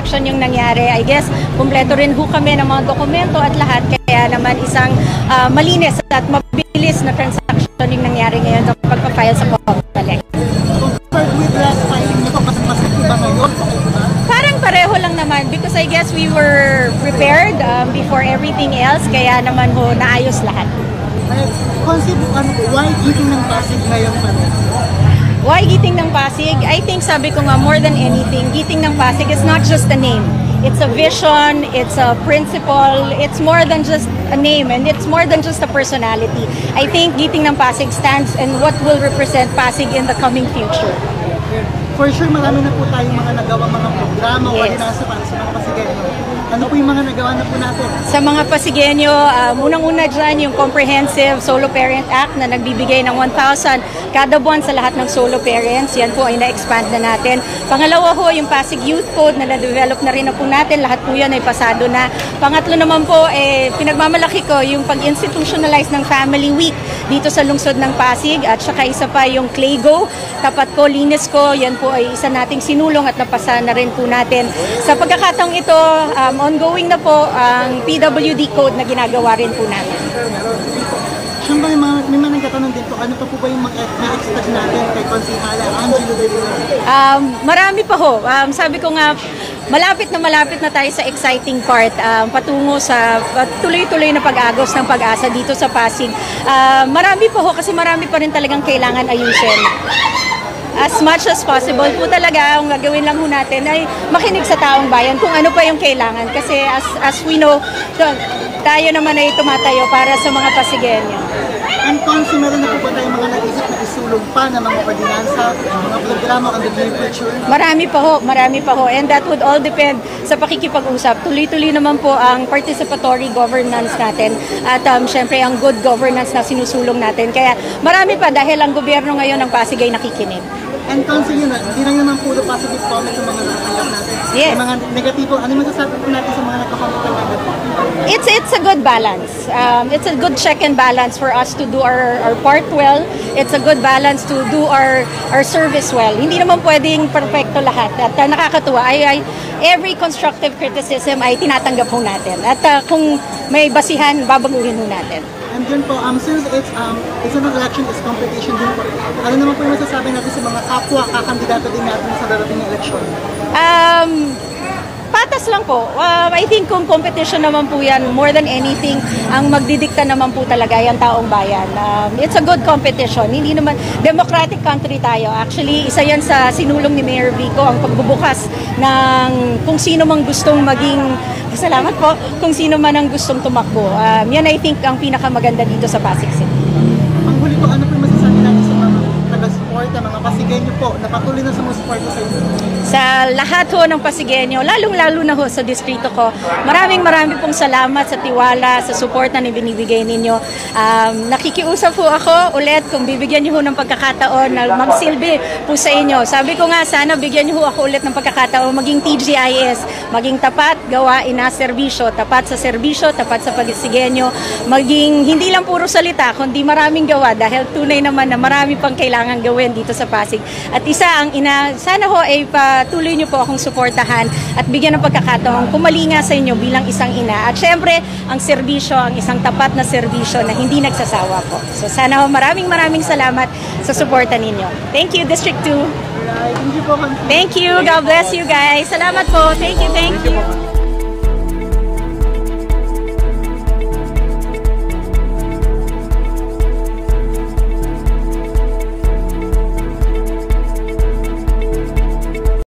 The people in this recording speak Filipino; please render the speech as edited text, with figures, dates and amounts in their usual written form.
transaction yung nangyari. I guess, kumpleto rin ho kami ng mga dokumento at lahat. Kaya naman isang malinis at mabilis na transaction yung nangyari ngayon sa pagpa-file sa COMELEC. Compared with last filing nito, mas iba ngayon? Parang pareho lang naman because I guess we were prepared before everything else. Kaya naman ho, naayos lahat. Concept, why Giting ng Pasig ngayon pa rin? Why Giting ng Pasig? I think sabi ko nga more than anything, Giting ng Pasig is not just a name. It's a vision, it's a principle, it's more than just a name and it's more than just a personality. I think Giting ng Pasig stands and what will represent Pasig in the coming future. For sure, marami na po tayong mga nagawang mga programa o ordinansa para sa mga Pasigenyo. Ano po yung mga nagawa na po natin? Sa mga Pasigenyo, unang-una dyan yung Comprehensive Solo Parent Act na nagbibigay ng 1,000 kada buwan sa lahat ng solo parents. Yan po ay na-expand na natin. Pangalawa ho, yung Pasig Youth Code na na-develop na rin na po natin. Lahat po yan ay pasado na. Pangatlo naman po, pinagmamalaki ko yung pag-institutionalize ng Family Week dito sa lungsod ng Pasig. At saka isa pa yung Claygo, tapat ko, linis ko. Yan po ay isa nating sinulong at napasa na rin po natin. Sa pagkakataong ito, ongoing na po ang PWD code na ginagawa rin po natin. Siyempre, may mga nagtatanong din po, ano pa po ba yung ma-expect natin kay Konsihala Angelo De Leon? Marami pa ho. Sabi ko nga, malapit na tayo sa exciting part patungo sa tuloy-tuloy na pag-agos ng pag-asa dito sa Pasig. Marami pa ho kasi marami pa rin talagang kailangan ayusin. As much as possible po talaga, ang gagawin lang ho natin ay makinig sa taong bayan kung ano pa yung kailangan. Kasi as we know, tayo naman ay tumatayo para sa mga Pasigenyo. And Consi, meron na po ba tayong mga nag-isip na isulong pa ng mga ordinansa, mga programa on the near future? Marami pa ho. And that would all depend sa pakikipag-usap. Tuloy-tuloy naman po ang participatory governance natin at syempre ang good governance na sinusulong natin. Kaya marami pa dahil ang gobyerno ngayon ng Pasig ay nakikinig. And Consi, yun, hindi lang naman puro positive comment yung mga nakatanggap natin. Yes. Yung mga negatibo, ano yung masasabi po natin sa mga nagkakomment ng negatibo? It's a good balance. It's a good check and balance for us to do our part well. It's a good balance to do our service well. Hindi naman pwedeng perfecto lahat. At nakakatuwa ay every constructive criticism ay tinatanggap po natin. At kung may basihan, babaguhin po natin. And yun po, since it's an election, it's competition din po. Ano naman po yung masasabi natin sa mga kapwa kakandidato din natin sa darating na eleksyon? Patas lang po. I think kung competition naman po yan, more than anything, ang magdidikta naman po talaga yung taong bayan. It's a good competition. Hindi naman, democratic country tayo. Actually, isa yan sa sinulong ni Mayor Vico, ang pagbubukas ng kung sino mang gustong maging, salamat po, kung sino man ang gustong tumakbo. Yan I think ang pinakamaganda dito sa Pasig City. Ang huli po, ano po yung masasabi natin sa mga taga-suporta, mga Pasigenyo po, na patuloy na sumusuporta sa inyo? Sa lahat ho ng Pasigenyo, lalong-lalo na ho sa distrito ko, maraming pong salamat sa tiwala, sa support na binibigay ninyo. Nakikiusap ho ako ulit kung bibigyan niyo ho ng pagkakataon na magsilbi po sa inyo. Sabi ko nga, sana bigyan niyo ho ako ulit ng pagkakataon maging TGIS, maging tapat, gawain na serbisyo, tapat sa serbisyo, tapat sa Pasigenyo, maging hindi lang puro salita, kundi maraming gawa dahil tunay naman na marami pang kailangan gawin dito sa Pasig. At isa ang sana ho ay patuloy niyo po akong suportahan at bigyan ng pagkakataon kumalinga sa inyo bilang isang ina. At syempre, ang serbisyo, ang isang tapat na serbisyo na hindi nagsasawa po. So sana ho, maraming salamat sa suporta ninyo. Thank you, District 2. Thank you po. Thank you. God bless you guys. Salamat po. Thank you.